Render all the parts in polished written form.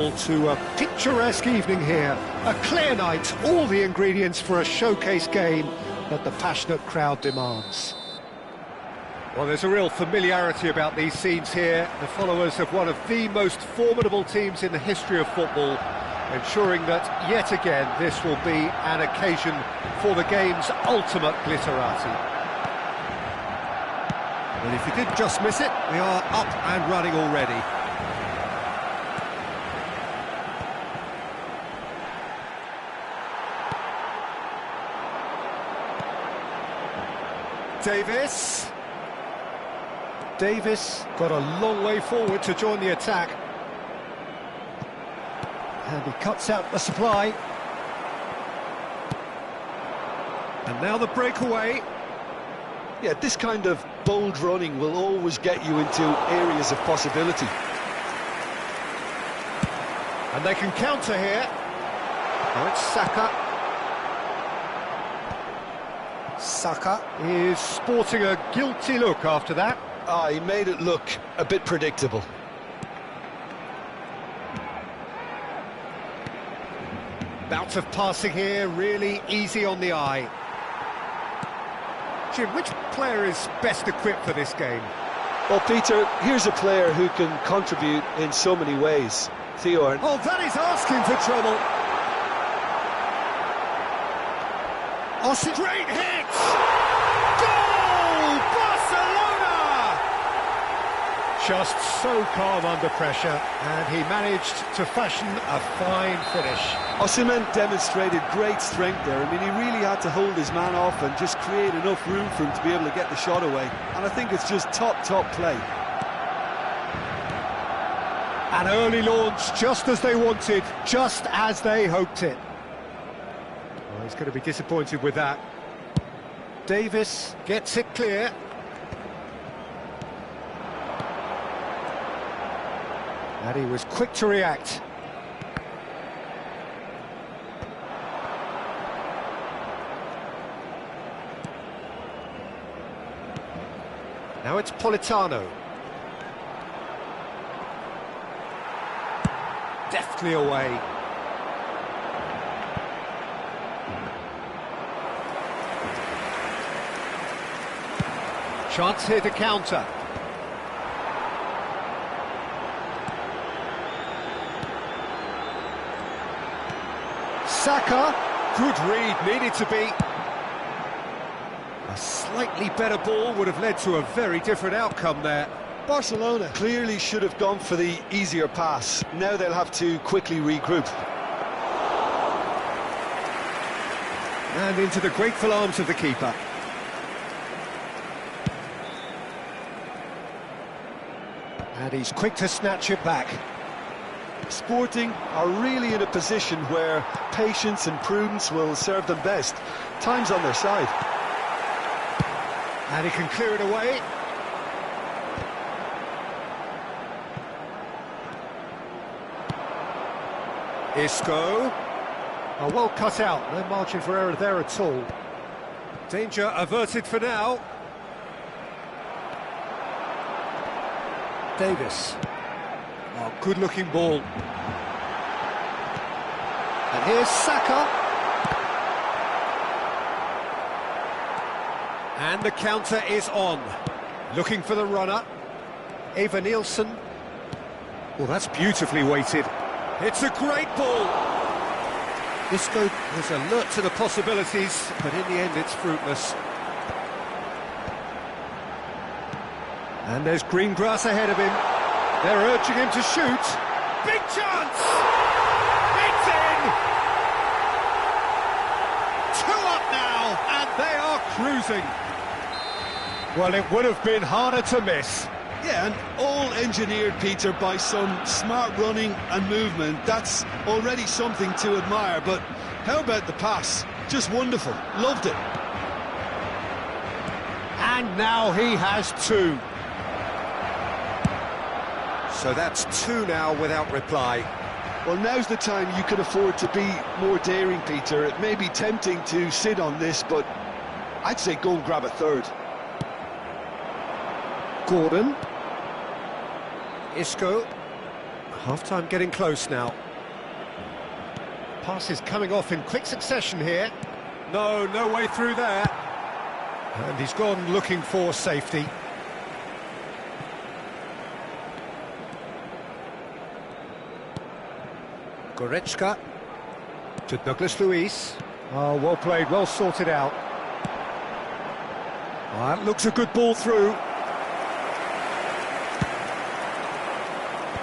To a picturesque evening here, a clear night, all the ingredients for a showcase game that the passionate crowd demands. Well, there's a real familiarity about these scenes here. The followers of one of the most formidable teams in the history of football, ensuring that yet again this will be an occasion for the game's ultimate glitterati. And if you did just miss it, we are up and running already. Davis got a long way forward to join the attack. And he cuts out the supply. And now the breakaway. Yeah, this kind of bold running will always get you into areas of possibility. And they can counter here. Now it's Saka. Saka is sporting a guilty look after that. He made it look a bit predictable. Bout of passing here, really easy on the eye. Jim, which player is best equipped for this game? Well, Peter, here's a player who can contribute in so many ways. Theo. Oh, that is asking for trouble. Oh, straight hit! Goal! Barcelona! Just so calm under pressure, and he managed to fashion a fine finish. Osimhen demonstrated great strength there. I mean, he really had to hold his man off and just create enough room for him to be able to get the shot away. And I think it's just top play. An early launch, just as they wanted, just as they hoped it. Well, he's going to be disappointed with that. Davis gets it clear. And he was quick to react. Now it's Politano. Deftly away. Chance here to counter. Saka, good read, needed to be. A slightly better ball would have led to a very different outcome there. Barcelona clearly should have gone for the easier pass. Now they'll have to quickly regroup. And into the grateful arms of the keeper. And he's quick to snatch it back. Sporting are really in a position where patience and prudence will serve them best. Time's on their side. And he can clear it away. Isco. Oh, well cut out. No margin for error there at all. Danger averted for now. Davis. Oh, good-looking ball. And here's Saka. And the counter is on. Looking for the runner. Eva Nielsen. Well, that's beautifully weighted. It's a great ball. Isco was alert to the possibilities, but in the end it's fruitless. And there's green grass ahead of him. They're urging him to shoot. Big chance! It's in! 2 up now, and they are cruising. Well, it would have been harder to miss. Yeah, and all engineered, Peter, by some smart running and movement. That's already something to admire, but how about the pass? Just wonderful. Loved it. And now he has 2. So that's 2 now without reply. Well, now's the time you can afford to be more daring, Peter. It may be tempting to sit on this, but I'd say go and grab a third. Gordon. Isco. Half-time getting close now. Passes coming off in quick succession here. No way through there. And he's gone looking for safety. Goretzka to Douglas Luiz. Oh, well played, well sorted out. Oh, that looks a good ball through.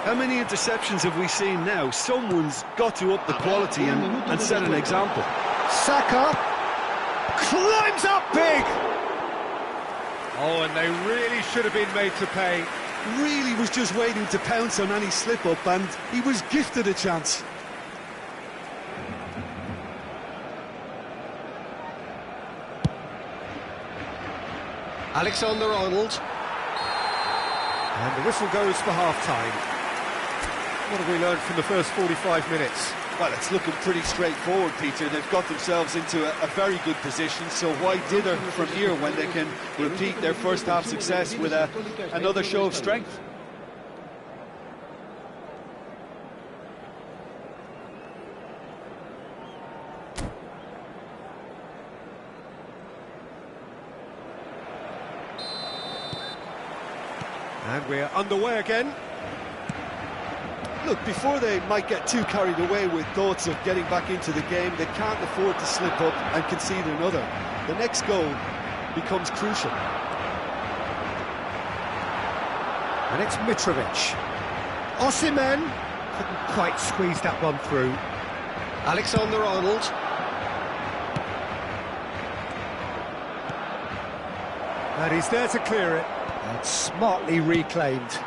How many interceptions have we seen now? Someone's got to up the quality and set an example. Saka climbs up big. Oh, and they really should have been made to pay. Really was just waiting to pounce on any slip-up, and he was gifted a chance. Alexander-Arnold. And the whistle goes for half-time. What have we learned from the first 45 minutes? Well, it's looking pretty straightforward, Peter. They've got themselves into a very good position, so why dither from here when they can repeat their first half success with another show of strength? And we're underway again. Look, before they might get too carried away with thoughts of getting back into the game, they can't afford to slip up and concede another. The next goal becomes crucial. And it's Mitrovic. Osimhen couldn't quite squeeze that one through. Alexander-Arnold. And he's there to clear it. And smartly reclaimed.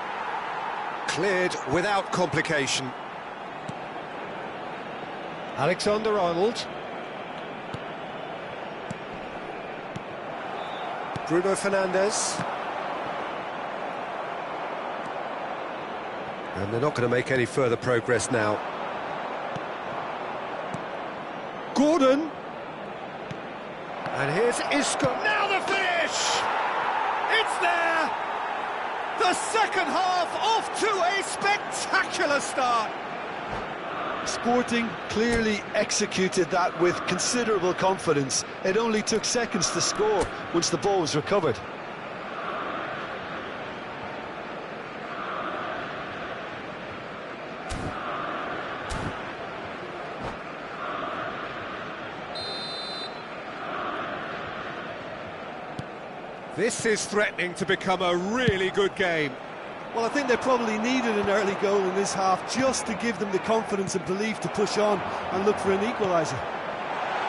Cleared without complication. Alexander-Arnold. Bruno Fernandes. And they're not going to make any further progress now. Gordon. And here's Isco. Now the finish! It's there! The second half off to a spectacular start. Sporting clearly executed that with considerable confidence. It only took seconds to score once the ball was recovered. This is threatening to become a really good game. Well, I think they probably needed an early goal in this half just to give them the confidence and belief to push on and look for an equaliser.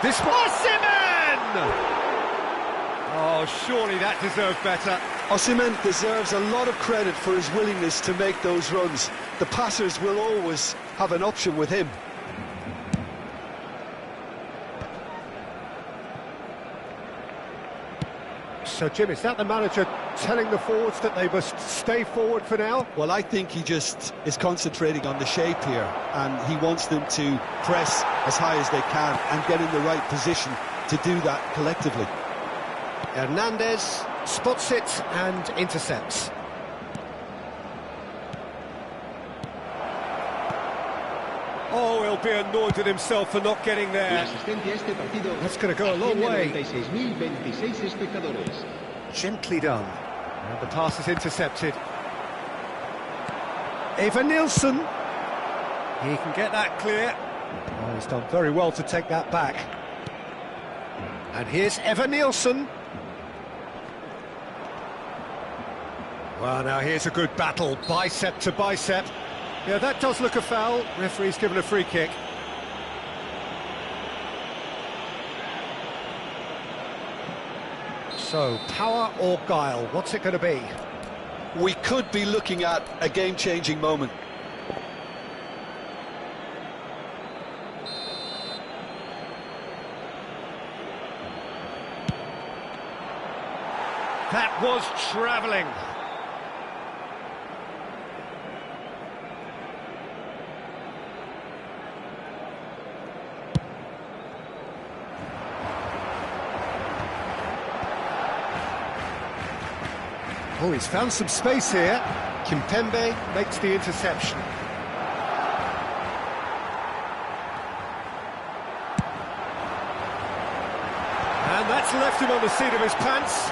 This Osimhen! Oh, surely that deserved better. Osimhen deserves a lot of credit for his willingness to make those runs. The passers will always have an option with him. So, Jim, is that the manager telling the forwards that they must stay forward for now? Well, I think he just is concentrating on the shape here, and he wants them to press as high as they can and get in the right position to do that collectively. Hernandez spots it and intercepts. Oh, he'll be annoyed with himself for not getting there. That's going to go a long way. Gently done. And the pass is intercepted. Eva Nilsson. He can get that clear. Oh, he's done very well to take that back. And here's Eva Nilsson. Well, now here's a good battle, bicep to bicep. Yeah, that does look a foul. Referee's given a free kick. So, power or guile, what's it going to be? We could be looking at a game-changing moment. That was travelling. Oh, he's found some space here. Kimpembe makes the interception. That's left him on the seat of his pants.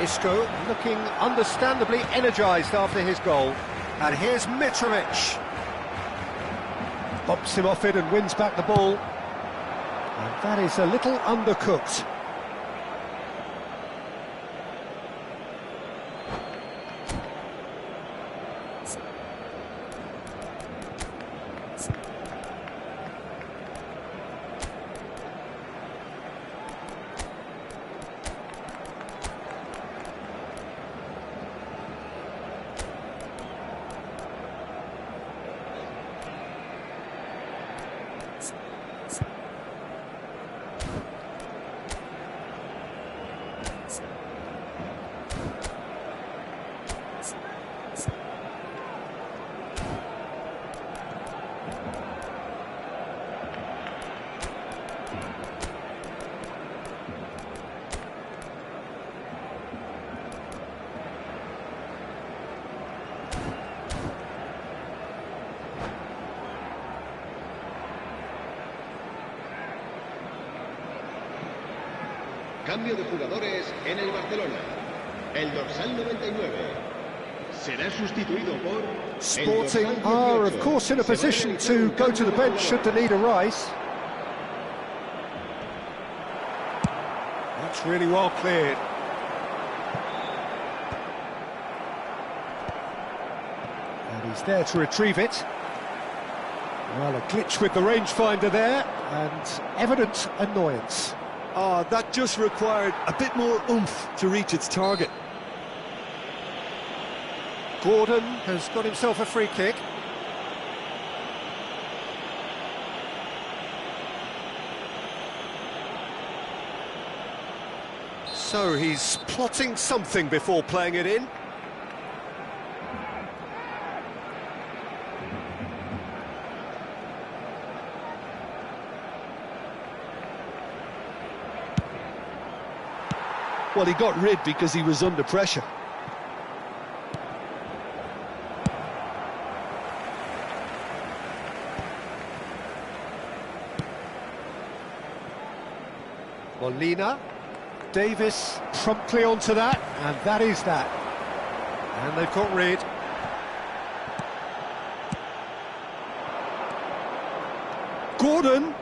Isco looking understandably energised after his goal. And here's Mitrovic. Bumps him off it and wins back the ball. And that is a little undercooked. Cambio de jugadores en el Barcelona. El dorsal 99 será sustituido por... Sporting are, of course, in a position to go to the bench should the need arise. That's really well cleared. And he's there to retrieve it. Well, a glitch with the rangefinder there, and evident annoyance. Oh, that just required a bit more oomph to reach its target. Gordon has got himself a free kick. So he's plotting something before playing it in. Well, he got rid because he was under pressure. Molina, Davis promptly onto that, and that is that. And they've got rid. Gordon!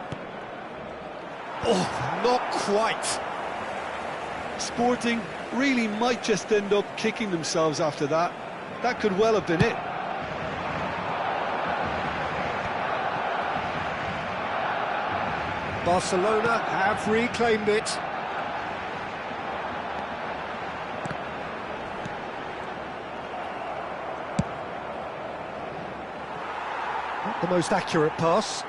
Oh, not quite. Sporting really might just end up kicking themselves after that. That could well have been it. Barcelona have reclaimed it. Not the most accurate pass.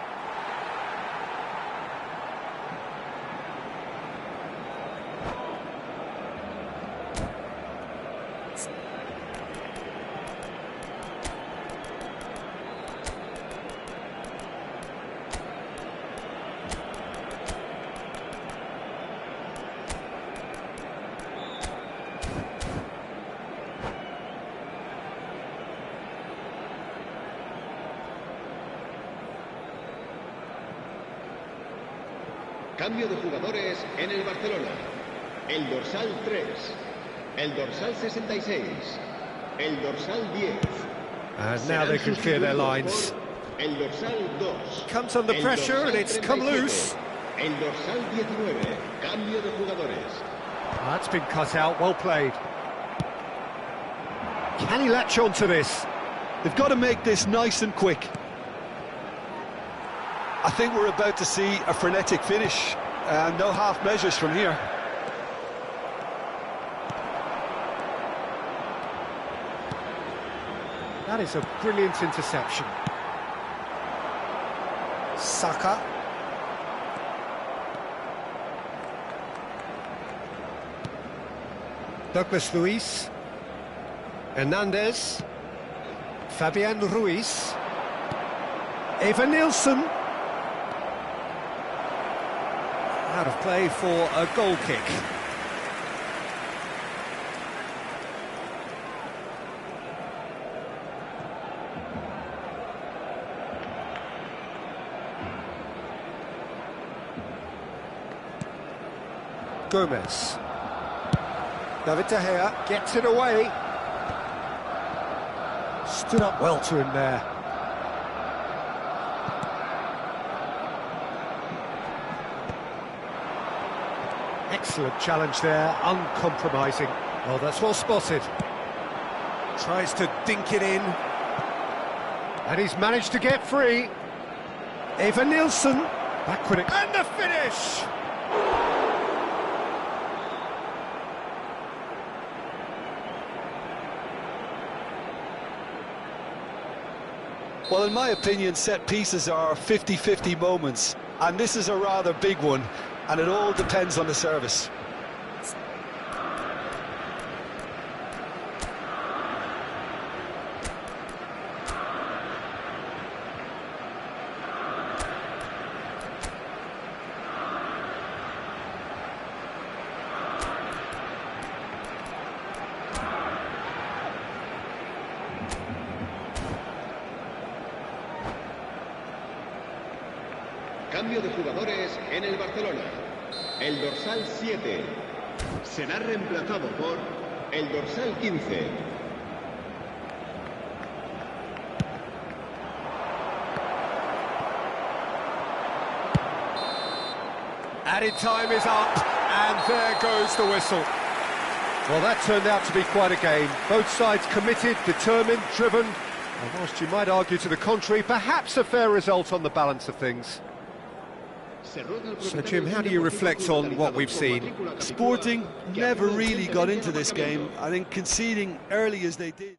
Cambio de jugadores en el Barcelona. El dorsal 3, el dorsal 66, el dorsal 10. And now they can clear their lines. El dorsal 2. Comes under pressure and it's come loose. El dorsal 19. Cambio de jugadores. That's been cut out, well played. Can he latch on to this? They've got to make this nice and quick. I think we're about to see a frenetic finish, and no half measures from here. That is a brilliant interception. Saka. Douglas Luiz. Hernandez. Fabian Ruiz. Eva Nilsson. Out of play for a goal kick. Gomez. David De Gea gets it away. Stood up well to him there. Excellent challenge there, uncompromising. Oh, that's well spotted. Tries to dink it in. And he's managed to get free. Eva Nilsson, backward, and the finish! Well, in my opinion, set pieces are 50-50 moments, and this is a rather big one, and it all depends on the service. Cambio de jugadores en el Barcelona. El dorsal 7 será reemplazado por el dorsal 15. Added time is up, and there goes the whistle. Well, that turned out to be quite a game. Both sides committed, determined, driven, and whilst you might argue to the contrary, perhaps a fair result on the balance of things. So, Jim, how do you reflect on what we've seen? Sporting never really got into this game. I think conceding early as they did.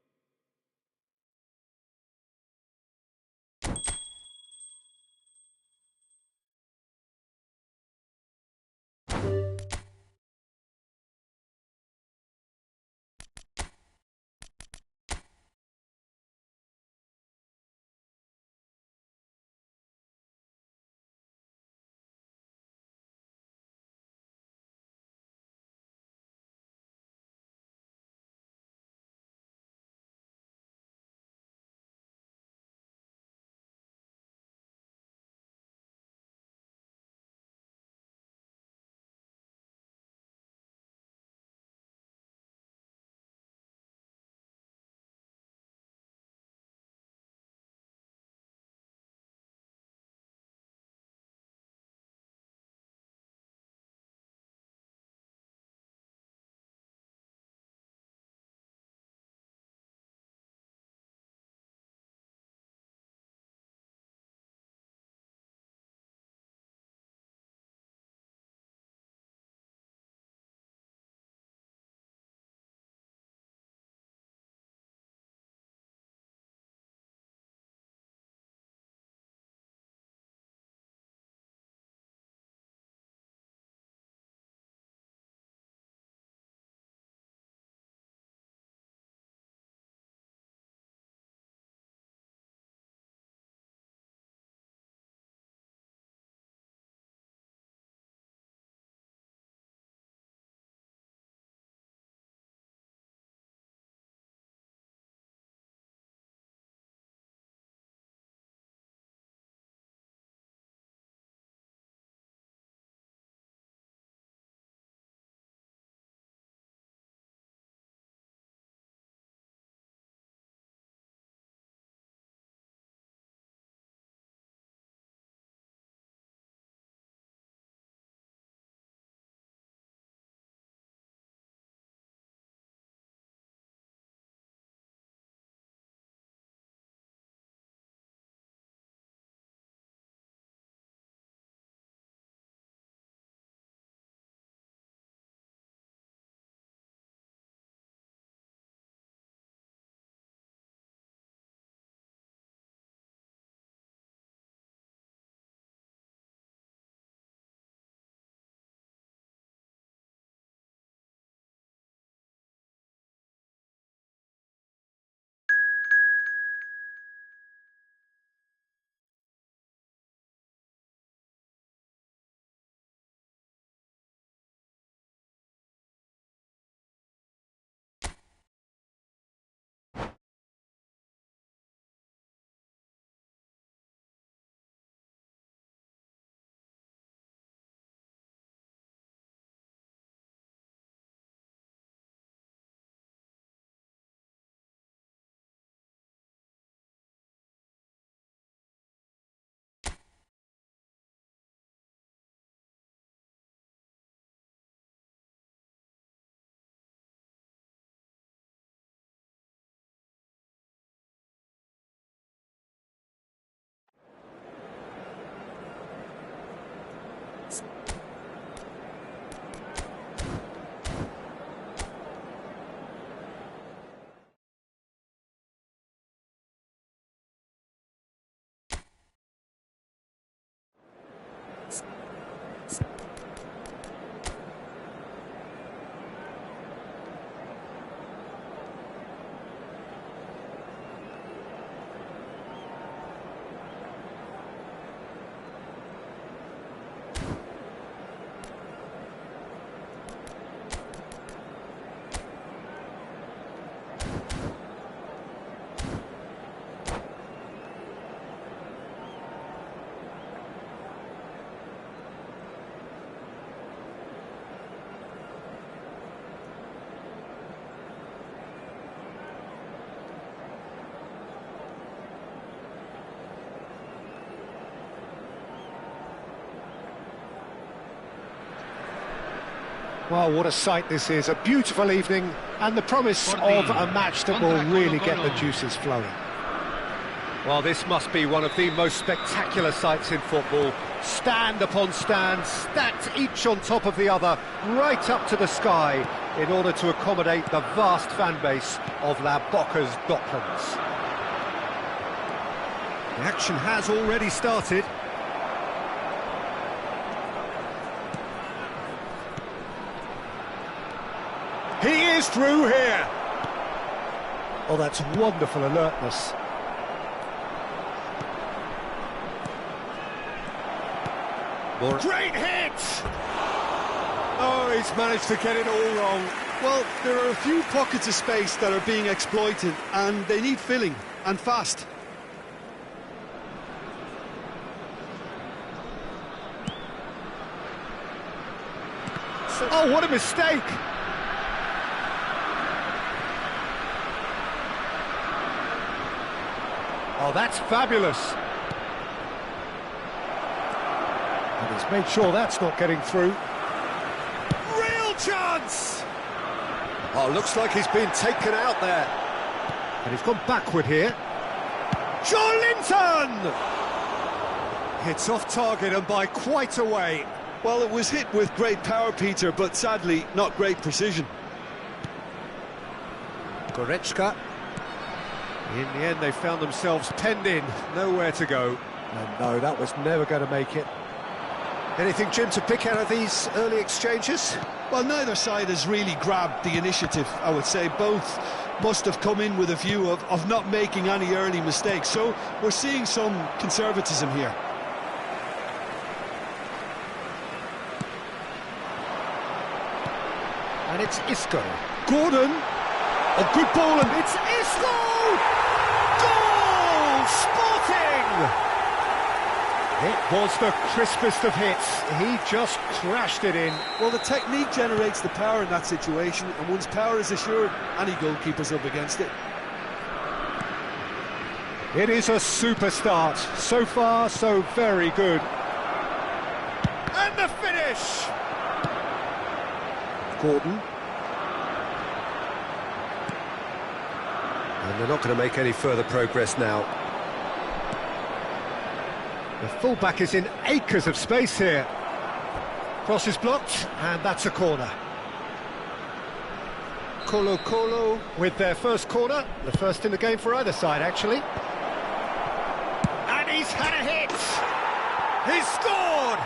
Well, what a sight this is. A beautiful evening and the promise of a match that will really get the juices flowing. Well, this must be one of the most spectacular sights in football. Stand upon stand, stacked each on top of the other, right up to the sky, in order to accommodate the vast fan base of La Boca's Docklands. The action has already started. He is through here. Oh, that's wonderful alertness. Great hit! Oh, he's managed to get it all wrong. Well, there are a few pockets of space that are being exploited, and they need filling, and fast. Oh, what a mistake! Oh, that's fabulous. And he's made sure that's not getting through. Real chance! Oh, looks like he's been taken out there. And he's gone backward here. Joelinton! Hits off target and by quite a way. Well, it was hit with great power, Peter, but sadly, not great precision. Goretzka. In the end, they found themselves penned in, nowhere to go. And no, that was never going to make it. Anything, Jim, to pick out of these early exchanges? Well, neither side has really grabbed the initiative, I would say. Both must have come in with a view of not making any early mistakes. So we're seeing some conservatism here. And it's Isco. Gordon. A good ball, and it's Isco! Goal! Sporting! It was the crispest of hits. He just crashed it in. Well, the technique generates the power in that situation, and once power is assured, any goalkeeper's up against it. It is a super start. So far, so very good. And the finish! Gordon. And they're not going to make any further progress now. The fullback is in acres of space here. Cross is blocked, and that's a corner. Colo with their first corner, the first in the game for either side, actually. And he's had a hit! He's scored!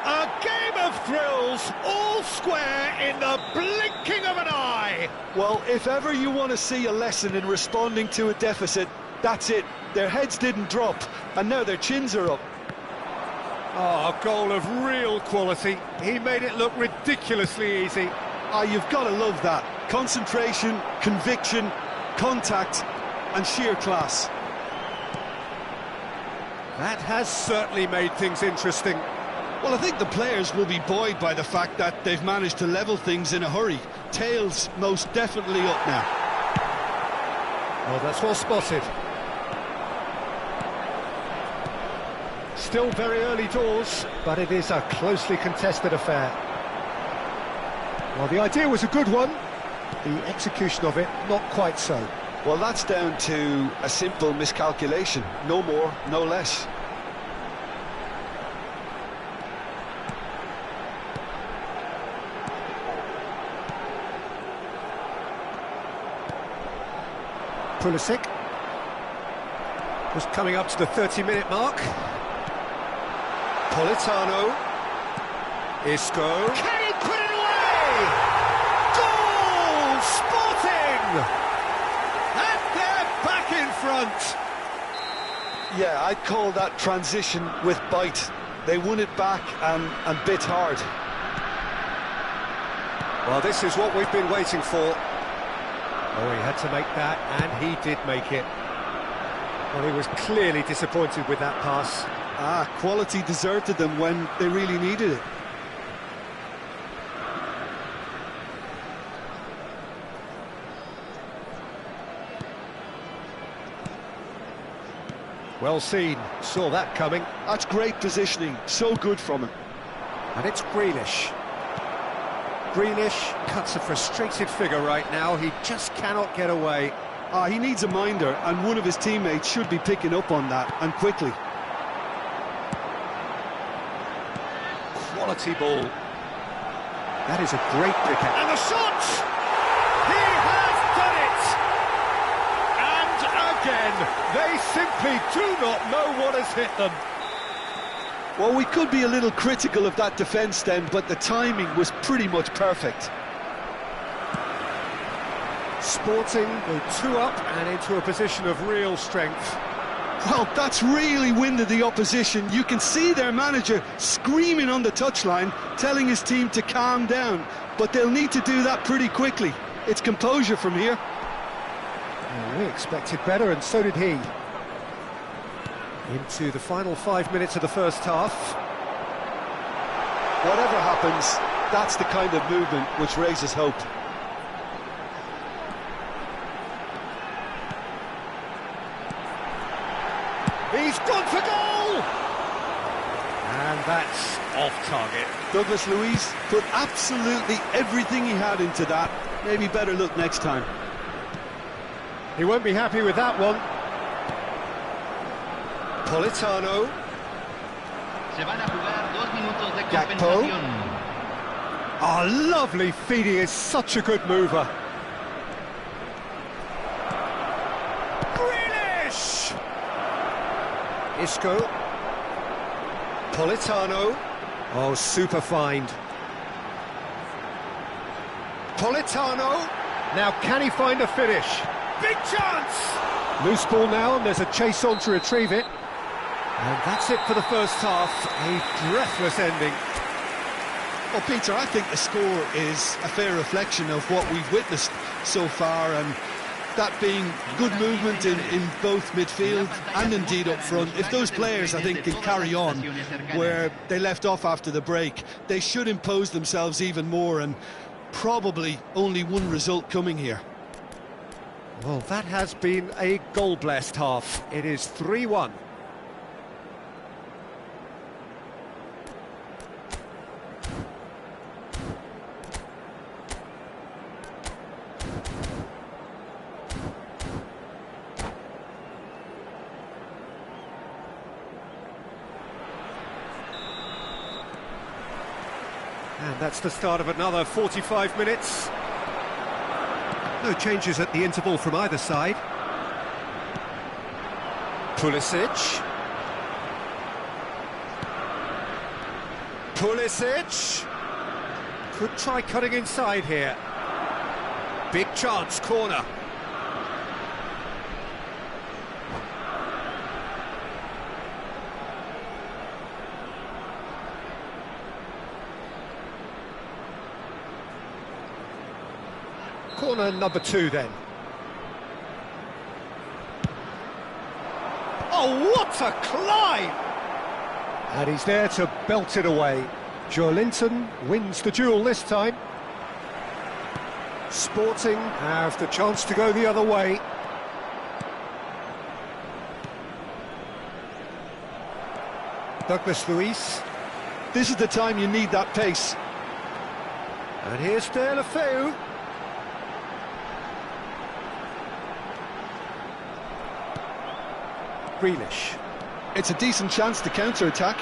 A game of thrills, all square in the blinking of an eye! Well, if ever you want to see a lesson in responding to a deficit, that's it. Their heads didn't drop, and now their chins are up. Oh, a goal of real quality. He made it look ridiculously easy. Ah, you've got to love that. Concentration, conviction, contact, and sheer class. That has certainly made things interesting. Well, I think the players will be buoyed by the fact that they've managed to level things in a hurry. Tails most definitely up now. Oh, that's well spotted. Still very early doors, but it is a closely contested affair. Well, the idea was a good one. The execution of it, not quite so. Well, that's down to a simple miscalculation. No more, no less. Pulisic was coming up to the 30-minute mark. Politano. Isco. Can he put it away? Goal! Sporting! And they're back in front. Yeah, I'd call that transition with bite. They won it back and bit hard. Well, this is what we've been waiting for. Oh, he had to make that, and he did make it. Well, he was clearly disappointed with that pass. Ah, quality deserted them when they really needed it. Well seen, saw that coming. That's great positioning, so good from him. And it's Grealish. Grealish cuts a frustrated figure right now. He just cannot get away. He needs a minder, and one of his teammates should be picking up on that, and quickly. Quality ball. That is a great pick out. And the shot! He has done it! And again, they simply do not know what has hit them. Well, we could be a little critical of that defence then, but the timing was pretty much perfect. Sporting go 2 up and into a position of real strength. Well, that's really winded the opposition. You can see their manager screaming on the touchline, telling his team to calm down, but they'll need to do that pretty quickly. It's composure from here. Well, we expected better, and so did he. Into the final 5 minutes of the first half. Whatever happens, that's the kind of movement which raises hope. He's gone for goal! And that's off target. Douglas Luiz put absolutely everything he had into that. Maybe better luck next time. He won't be happy with that one. Politano. Se van a jugar 2 minutos de Gakpo. compensación. Oh, lovely feed. He is such a good mover. Grealish! Isco. Politano. Oh, super find. Politano. Now, can he find a finish? Big chance! Loose ball now, and there's a chase on to retrieve it. And that's it for the first half. A breathless ending. Well, Peter, I think the score is a fair reflection of what we've witnessed so far, and that being good movement in both midfield and indeed up front. If those players, I think, can carry on where they left off after the break, they should impose themselves even more, and probably only one result coming here. Well, that has been a goal-blessed half. It is 3-1. And that's the start of another 45 minutes. No changes at the interval from either side. Pulisic. Pulisic. Could try cutting inside here. Big chance, corner. Corner number 2 then. Oh, what a climb! And he's there to belt it away. Joelinton wins the duel this time. Sporting have the chance to go the other way. Douglas Luiz. This is the time you need that pace. And here's De La Feu. Grealish. It's a decent chance to counter-attack.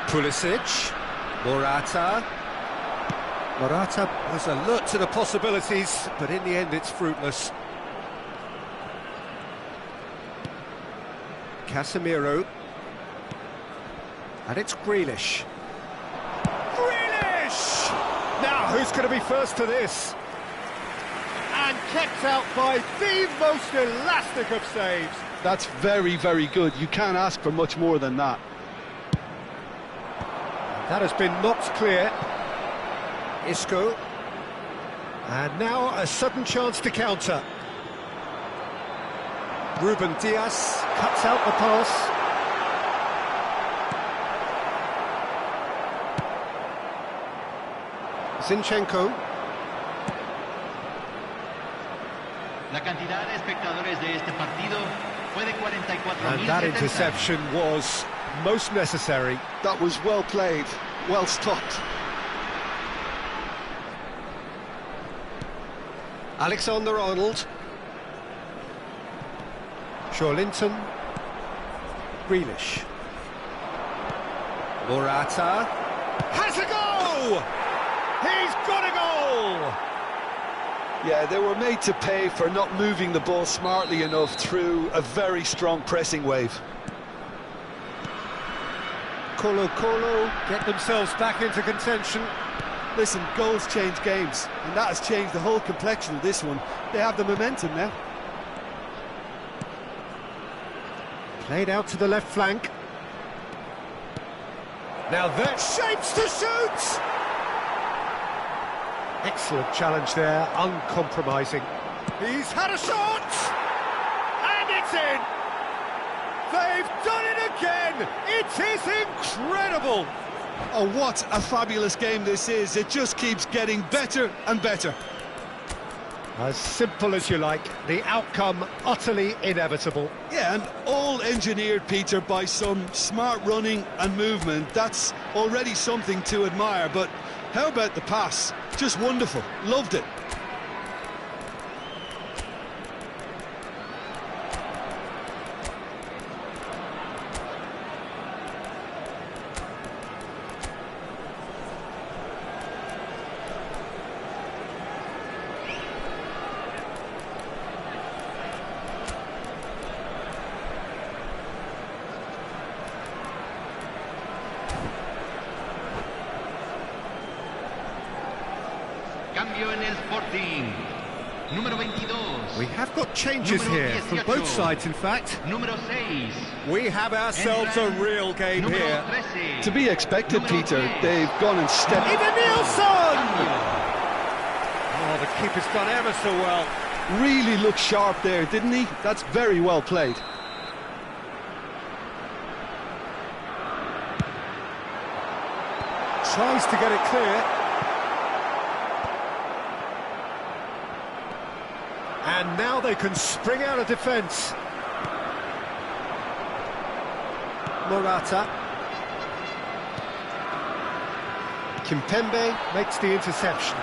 Pulisic. Morata. Morata was alert to the possibilities, but in the end it's fruitless. Casemiro. And it's Grealish. Grealish! Now, who's going to be first to this? And kept out by the most elastic of saves. That's very, very good. You can't ask for much more than that. That has been knocked clear. Isco. And now a sudden chance to counter. Ruben Dias cuts out the pass. Zinchenko. La cantidad de espectadores de este partido fue de 44,000. And that interception was most necessary. That was well played, well stopped. Alexander-Arnold. Linton. Grealish. Morata. Has a goal! He's got a goal! Yeah, they were made to pay for not moving the ball smartly enough through a very strong pressing wave. Colo get themselves back into contention. Listen, goals change games, and that has changed the whole complexion of this one. They have the momentum now. Played out to the left flank. Now that shapes to shoot! Excellent challenge there, uncompromising. He's had a shot! And it's in! They've done it again! It is incredible! Oh, what a fabulous game this is. It just keeps getting better and better. As simple as you like, the outcome utterly inevitable. Yeah, and all engineered, Peter, by some smart running and movement. That's already something to admire, but how about the pass? Just wonderful. Loved it. Cambio en el Sporting. Número 22. We have got changes Número here, from 18. both sides in fact. Número 6. We have ourselves a real game Número here. 13. To be expected, Peter. They've gone and stepped... Even Nilsson! Oh, the keeper's done ever so well. Really looked sharp there, didn't he? That's very well played. Tries to get it clear. And now they can spring out of defence. Morata. Kimpembe makes the interception.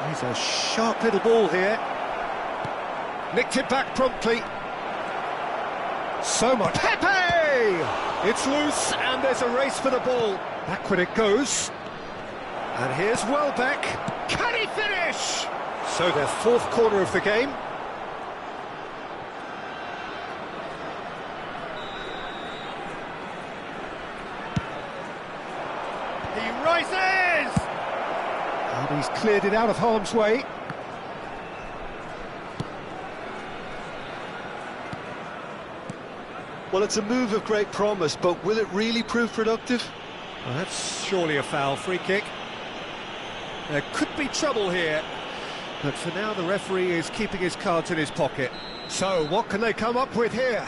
He's a sharp little ball here. Nicked it back promptly. So much. Pepe! It's loose and there's a race for the ball. Back when it goes. And here's Welbeck. Can he finish? So their fourth corner of the game. He rises! And he's cleared it out of harm's way. Well, it's a move of great promise, but will it really prove productive? Well, that's surely a foul. Free kick. There could be trouble here, but for now the referee is keeping his cards in his pocket. So what can they come up with here?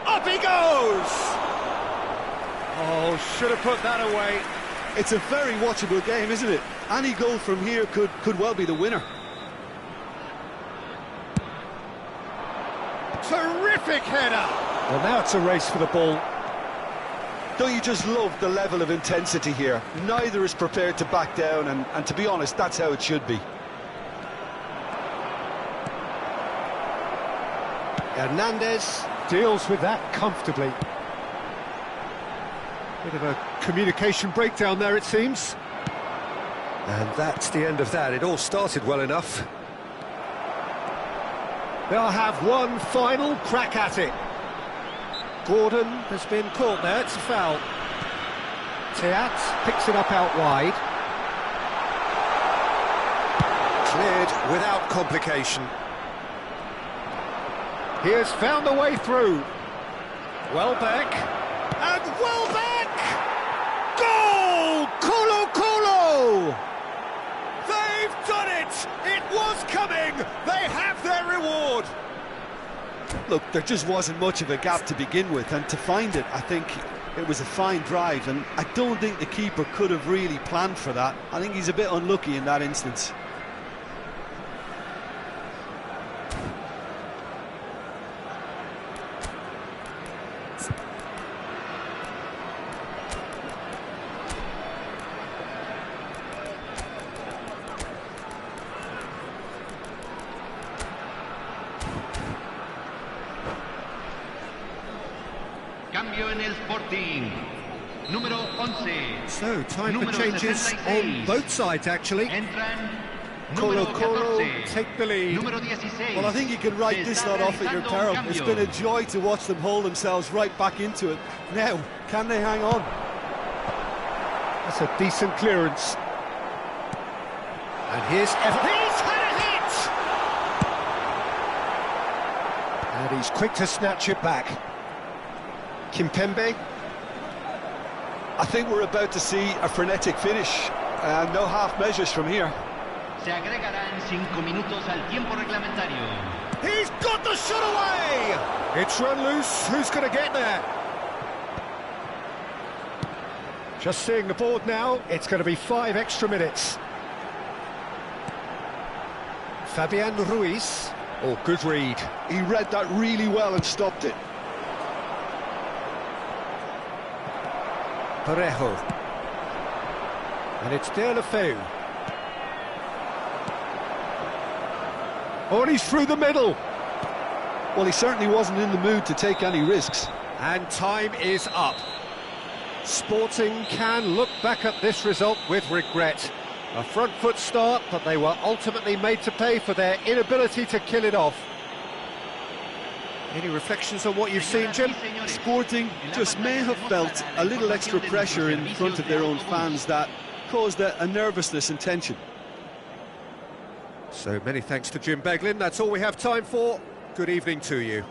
Up he goes! Oh, should have put that away. It's a very watchable game, isn't it? Any goal from here could well be the winner. Terrific header! Well, now it's a race for the ball. Don't you just love the level of intensity here? Neither is prepared to back down, and to be honest, that's how it should be. Hernandez deals with that comfortably. Bit of a communication breakdown there, it seems. And that's the end of that. It all started well enough. They'll have one final crack at it. Gordon has been caught there, it's a foul. Teat picks it up out wide. Cleared without complication. He has found a way through. Welbeck. And Welbeck! Goal! Colo! They've done it! It was coming! They have their reward! Look, there just wasn't much of a gap to begin with, and to find it, I think it was a fine drive, and I don't think the keeper could have really planned for that. I think he's a bit unlucky in that instance. cambio en el Sporting. Número 11. So, time for Número changes 66. on both sides, actually. Entran Colo número Colo 14. Take the lead. Número 16. Well, I think you can write Se this está lot off at your realizando un peril. It's cambio. been a joy to watch them hold themselves right back into it. Now, can they hang on? That's a decent clearance. And here's Everton. He's had a hit! And he's quick to snatch it back. Kimpembe. I think we're about to see a frenetic finish. No half measures from here. Se agregarán 5 minutos al tiempo reglamentario. He's got the shot away! It's run loose. Who's going to get there? Just seeing the board now, it's going to be 5 extra minutes. Fabian Ruiz. Oh, good read. He read that really well and stopped it. Parejo. And it's Deulofeu. Oh, and he's through the middle. Well, he certainly wasn't in the mood to take any risks. And time is up. Sporting can look back at this result with regret. A front foot start, but they were ultimately made to pay for their inability to kill it off. Any reflections on what you've seen, Jim? Sporting just may have felt a little extra pressure in front of their own fans that caused a nervousness and tension. So many thanks to Jim Beglin. That's all we have time for. Good evening to you.